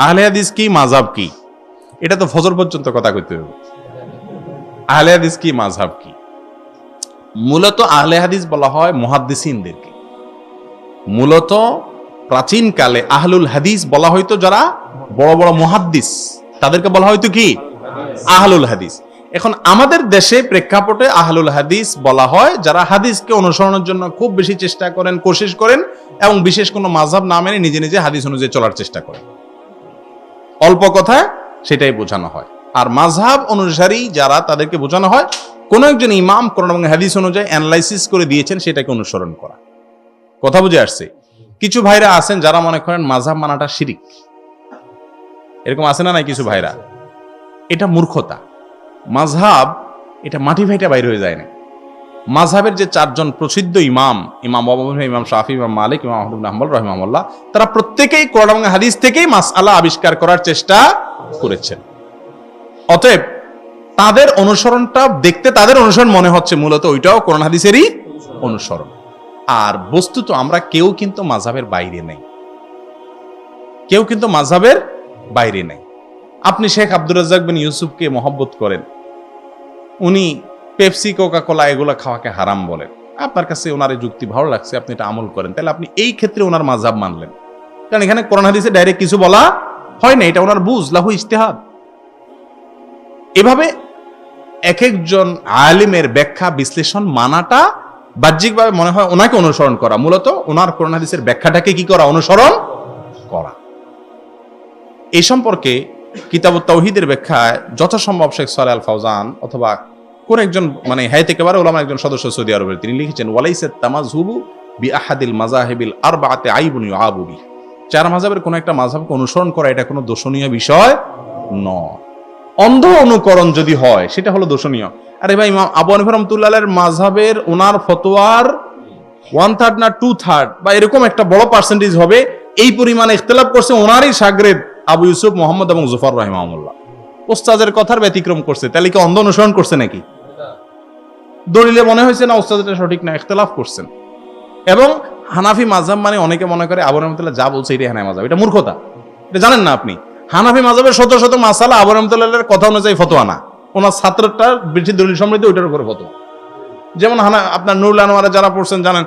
আহলে হাদিস কি, মাযহাব কি, এটা তো ফজর পর্যন্ত কথা কইতে হবে। আহলে হাদিস কি, মাযহাব কি? মূলত আহলে হাদিস বলা হয় মুহাদ্দিসিনদেরকে। মূলত প্রাচীন কালে আহলুল হাদিস বলা হয়তো যারা বড় বড় মুহাদ্দিস, তাদেরকে বলা হয়তো কি আহলুল হাদিস। এখন আমাদের দেশে প্রেক্ষাপটে আহলুল হাদিস বলা হয় যারা হাদিসকে অনুসরণের জন্য খুব বেশি চেষ্টা করেন, কোশিশ করেন, এবং বিশেষ কোনো মাযহাব না মেনে নিজে নিজে হাদিস অনুযায়ী চলার চেষ্টা করেন। অল্প কথায় সেটাই বোঝানো হয়। আর মাযহাব অনুসারী যারা, তাদেরকে বোঝানো হয় কোন একজন ইমাম কোরআন এবং হাদিস অনুযায়ী অ্যানালাইসিস করে দিয়েছেন, সেটাকে অনুসরণ করা। কথা বুঝে আসছে? কিছু ভাইরা আছেন যারা মনে করেন মাযহাব মানাটা শিরিক, এরকম আছে না নাই কিছু ভাইরা? এটা মূর্খতা। মাযহাব এটা মাটি ভাইটা বাইরে হয়ে যায় না। মাযহাবের যে চারজন প্রসিদ্ধ ইমাম, ইমাম আবু হানিফা, ইমাম শাফি, ইমাম মালিক, ইমাম আহমদ ইবনে হাম্বল রাহিমাহুল্লাহ, তারা প্রত্যেকেই কোরআন এবং হাদিস থেকেই মাসআলা আবিষ্কার করার চেষ্টা করেছেন। অতএব তাদের অনুসরণটা দেখতে তাদের অনুসরণ মনে হচ্ছে, মূলত ওইটাও কোরআন হাদিসেরই অনুসরণ। আর বস্তুত আমরা কেউ কিন্তু মাযহাবের বাইরে নেই, কেউ কিন্তু মাযহাবের বাইরে নেই। আপনি শেখ আব্দুর রাজ্জাক বিন ইউসুফকে মহব্বত করেন, উনি পেপসি, কোকা কোলা এগুলো খাওয়াকে হারাম বলেন, আপনার কাছে ওনার এই যুক্তি ভালো লাগছে, আপনি এটা আমল করেন, তাহলে আপনি এই ক্ষেত্রে ওনার মাযহাব মানলেন। কারণ এখানে কোরআন হাদিসে ডাইরেক্ট কিছু বলা হয় না, এটা ওনার বুঝ, লাহু ইজতিহাদ। এভাবে এক একজন আলেমের ব্যাখ্যা বিশ্লেষণ মানাটা বাহ্যিকভাবে মনে হয় ওনাকে অনুসরণ করা, মূলত ওনার কোরআন হাদিসের ব্যাখ্যাটাকে কি করা, অনুসরণ করা। এই সম্পর্কে কিতাবুত তাওহীদের ব্যাখ্যায় যথাসম্ভব শেখ সালেহ আল ফাওজান অথবা কোন একজন মানে হায়াত একেবারে ওলামা একজন সদস্য সৌদি আরবের, তিনি লিখেছেন ওয়ালাইসাত তামাযহুবু বিআহাদিল মাযাহিবিল আরবাআতি আইবুন ইউআবু বি। চার মাযহাবের কোন একটা মাযহাবকে অনুসরণ করা এটা কোনো দোষণীয় বিষয় নয়। অন্ধ অনুকরণ যদি হয় সেটা হলো দোষণীয়। আরে ভাই, ইমাম আবু হানিফা রাহমাতুল্লাহির মাযহাবের ওনার ফতোয়ার 1/3 না 2/3 বা এরকম একটা বড় পার্সেন্টেজ হবে, এই পরিমাণে ইখতিলাফ করছে ওনারই শাগরেদ আবু ইউসুফ, মোহাম্মদ এবং জুফর রাহিমাহুল্লাহ। ওস্তাদের কথার ব্যতিক্রম করছে, তাহলে কি অন্ধ অনুসরণ করছে নাকি? দলিলে মনে হয়েছে না ওস্তাদটা সঠিক না, ইখতিলাফ করছেন। এবং হানাফি মাযহাব মানে অনেকে মনে করে আবু রাহমাতুল্লাহ যা বলছে এটাই হানাফি মাযহাব, এটা মূর্খতা। এটা জানেন না আপনি? হানাফি মাযহাবের শত শত মাসালা আবু রাহমাতুল্লাহর কথা অনুযায়ী ফতোয়া না, ওনার ছাত্রটার বেশি দলিল সমৃদ্ধ ওইটার উপরে ফতোয়া। যেমন আপনার নুরুল আনোয়ারে যারা পড়ছেন জানেন,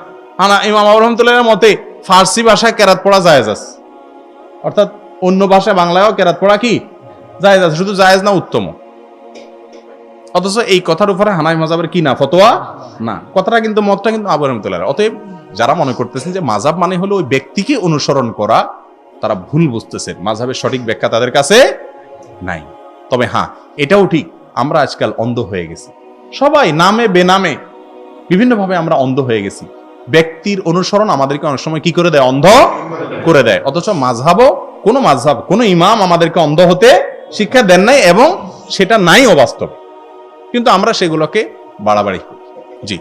ইমাম আবু রাহমাতুল্লাহর মতে ফার্সি ভাষায় কেরাত পড়া জায়েজ আছে, অর্থাৎ অন্য ভাষায় বাংলায়ও কেরাত পড়া কি জায়েজ আছে, শুধু জায়েজ না উত্তম। অথচ এই কথার উপরে হানাফি মাযহাবের কি না, ফতোয়া না। কথাটা কিন্তু, মতটা কিন্তু আবু রাহমাতুল্লাহর। অতএব যারা মনে করতেছেন যে মাযহাব মানে হলো ওই ব্যক্তিকে অনুসরণ করা, তারা ভুল বুঝতেছেন। মাযহাবের সঠিক ব্যাখ্যা তাদের কাছে নাই। তবে হ্যাঁ, এটাও ঠিক, আমরা আজকাল অন্ধ হয়ে গেছি। সবাই নামে বেনামে বিভিন্নভাবে আমরা অন্ধ হয়ে গেছি। ব্যক্তির অনুসরণ আমাদেরকে অনেক সময় কি করে দেয়, অন্ধ করে দেয়। অথচ মাযহাবও, কোনো মাযহাব, কোনো ইমাম আমাদেরকে অন্ধ হতে শিক্ষা দেন নাই, এবং সেটা নাই অবাস্তব, কিন্তু আমরা সেগুলোকে বাড়াবাড়ি করি। জি,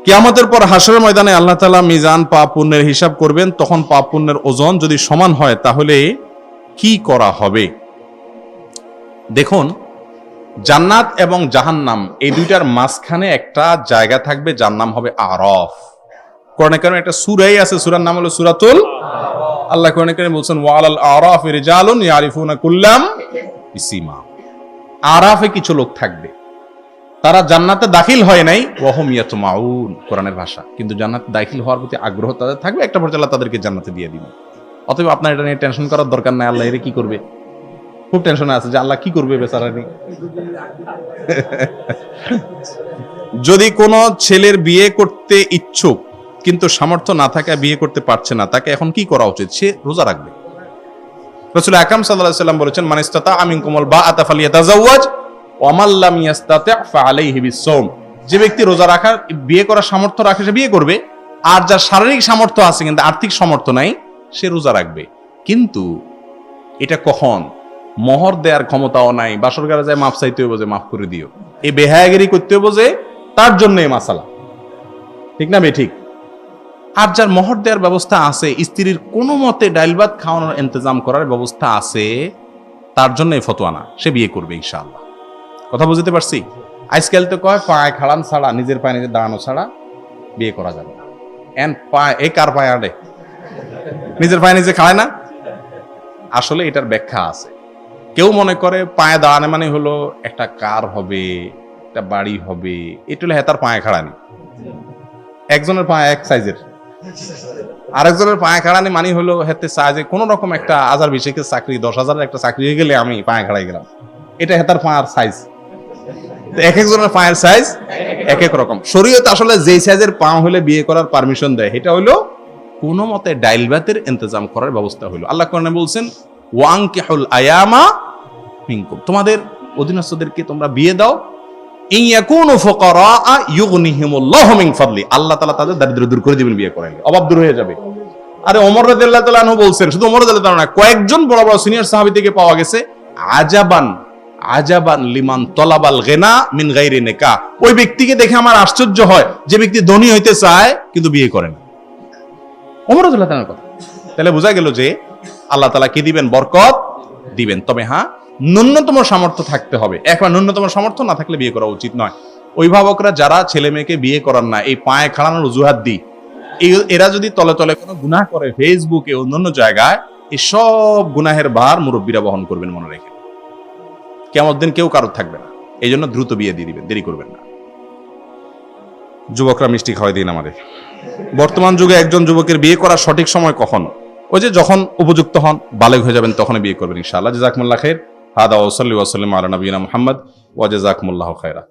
কিয়ামতের পর হাসরের ময়দানে আল্লাহ তাআলা মিজান পাপ পুণ্যের হিসাব করবেন। তখন পাপ পুণ্যের ওজন যদি সমান হয় তাহলে কি করা হবে? দেখুন, জান্নাত এবং জাহান্নাম এই দুইটার মাঝখানে একটা জায়গা থাকবে, যার নাম হবে আরাফ। কোরআনে কারিমে একটা সূরাই আছে, সূরার নাম হলো সূরাতুল। আল্লাহ কোরআনে কারিমে বলছেন ওয়ালাল আরাফি রিজালুন ইয়ারিফুনা কুল্লাম বিসিমা। আরাফে কিছু লোক থাকবে, তারা জান্নাতে দাখিল হয় নাই, ওয়াহুম ইয়াতমাউন কোরআনের ভাষা, কিন্তু জান্নাতে দাখিল হওয়ার প্রতি আগ্রহ তাদের থাকবে। একটা পর্যায়ে আল্লাহ তাদেরকে জান্নাতে দিয়ে দিবেন। অতএব আপনার এটা নিয়ে টেনশন করার দরকার নাই। আল্লাহ এর কি করবে, খুব টেনশনে আছে যে আল্লাহ কি করবে বেচারা। যদি কোনো ছেলের বিয়ে করতে ইচ্ছুক কিন্তু সামর্থ্য না থাকায় বিয়ে করতে পারছে না, তাকে এখন কি করা উচিত? সে রোজা রাখবে। রাসূল আকরাম সাল্লাল্লাহু আলাইহি ওয়াসাল্লাম বলেছেন, মান ইসতাতা মিনকুমুল বাআতা ফালিয়াতাজাওয়াজ ওয়া মান লাম ইসতাতি ফাআলাইহি বিসসাওম। যে ব্যক্তি রোজা রাখার, বিয়ে করার সামর্থ্য রাখে সে বিয়ে করবে, আর যার শারীরিক সামর্থ্য আছে কিন্তু আর্থিক সামর্থ্য নাই সে রোজা রাখবে। কিন্তু এটা কখন? মোহর দেওয়ার ক্ষমতাও নাই, বাসর ঘরে যায় মাফ চাইতে হবে যে মাফ করে দিও, এই বেহায়াগিরি করতে হবে যে, তার জন্য এই মাসালা, ঠিক না? ঠিক। আর যার মোহর দেওয়ার ব্যবস্থা আছে, স্ত্রীর কোনো মতে ডাইল ভাত খাওয়ানোর ইন্তজাম করার ব্যবস্থা আছে, তার জন্য এই ফতোয়া না, সে বিয়ে করবে ইনশাআল্লাহ। কথা বুঝতে পারছি? আজকাল তো কয় পায়ে খাড়ান ছাড়া, নিজের পায়ে নিজে দাঁড়ানো ছাড়া বিয়ে করা যাবে না। এন পায়ে, এ কার পায়ে আড়ে? নিজের পায়ে নিজে খাড়ায় না? আসলে এটার ব্যাখ্যা আছে। কেউ মনে করে পায়ে দাঁড়ানো মানে হলো একটা কার হবে, একটা বাড়ি হবে, এটা হলো হেতার পায়ে খাড়ানি। একজনের পায়ে এক সাইজের, আরেকজনের পায়ে খাড়ানি মানে হলো হেতে সাইজে কোন রকম একটা 1020 চাকরি, 10,000 একটা চাকরি হয়ে গেলে আমি পায়ে খাড়াই গেলাম, এটা হেতার পায়ের সাইজ। এক একজনের পায়ের সাইজ এক এক রকম। শরীয়ত আসলে যেই সাইজের পা হলে বিয়ে করার পারমিশন দেয়, এটা হলো কোন মতে ডাইল ভাতের ইন্তজাম করার ব্যবস্থা হলো। আল্লাহ কোরআনে বলছেন ওয়ানকিহুল আয়ামা মিনকুম, তোমাদের অধীনস্থদেরকে তোমরা বিয়ে দাও, ইন ইয়াকুনু ফুকারা ইউগনিহিমুল্লাহু মিন ফাদলি, আল্লাহ তাআলা তাদের দারিদ্র্য দূর করে দিবেন বিয়ে করাইলে, অভাব দূর হয়ে যাবে। আরে ওমর রাদিয়াল্লাহু তাআলা আনহু বলছেন, শুধু ওমর রাদিয়াল্লাহু তাআলা না, কয়েকজন বড় বড় সিনিয়র সাহাবী থেকে পাওয়া গেছে, আজাবান আজাবান লিমান তলাবাল গিনা মিন গায়রি নিকাহ, ওই ব্যক্তিকে দেখে আমার আশ্চর্য হয় যে ব্যক্তি ধনী হইতে চায় কিন্তু বিয়ে করে না। ওমর রাদিয়াল্লাহু তাআলার কথা। তাহলে বোঝা গেল যে আল্লাহ তাআলা কি দিবেন? বরকত দিবেন। তবে হ্যাঁ, ন্যূনতম সামর্থ্য থাকতে হবে। একবার ন্যূনতম সামর্থ্য না থাকলে বিয়ে করা উচিত নয়। অভিভাবকরা যারা ছেলে মেয়েকে বিয়ে করান না, এই পায়ে খাড়ানোর অজুহাত দিই, এরা যদি তলে তলে কোনো গুনাহ করে ফেসবুকে অন্যান্য জায়গায়, এই সব গুনাহের ভার মুরব্বীরা বহন করবেন, মনে রেখে। কিয়ামত দিন কেউ কারোর থাকবে না। এই জন্য দ্রুত বিয়ে দিয়ে দিবেন, দেরি করবেন না। যুবকরা মিষ্টি খাওয়াই দিন আমাদের। বর্তমান যুগে একজন যুবকের বিয়ে করার সঠিক সময় কখন? ওই যে যখন উপযুক্ত হন, বালেগ হয়ে যাবেন, তখনই বিয়ে করবেন ইনশাআল্লাহ। জাযাকুমুল্লাহ খাইর। হাদা ওয়া সাল্লি ওয়া সাল্লিম আলা নবিয়িনা মুহাম্মদ ওয়া জাযাকুমুল্লাহু খাইরা।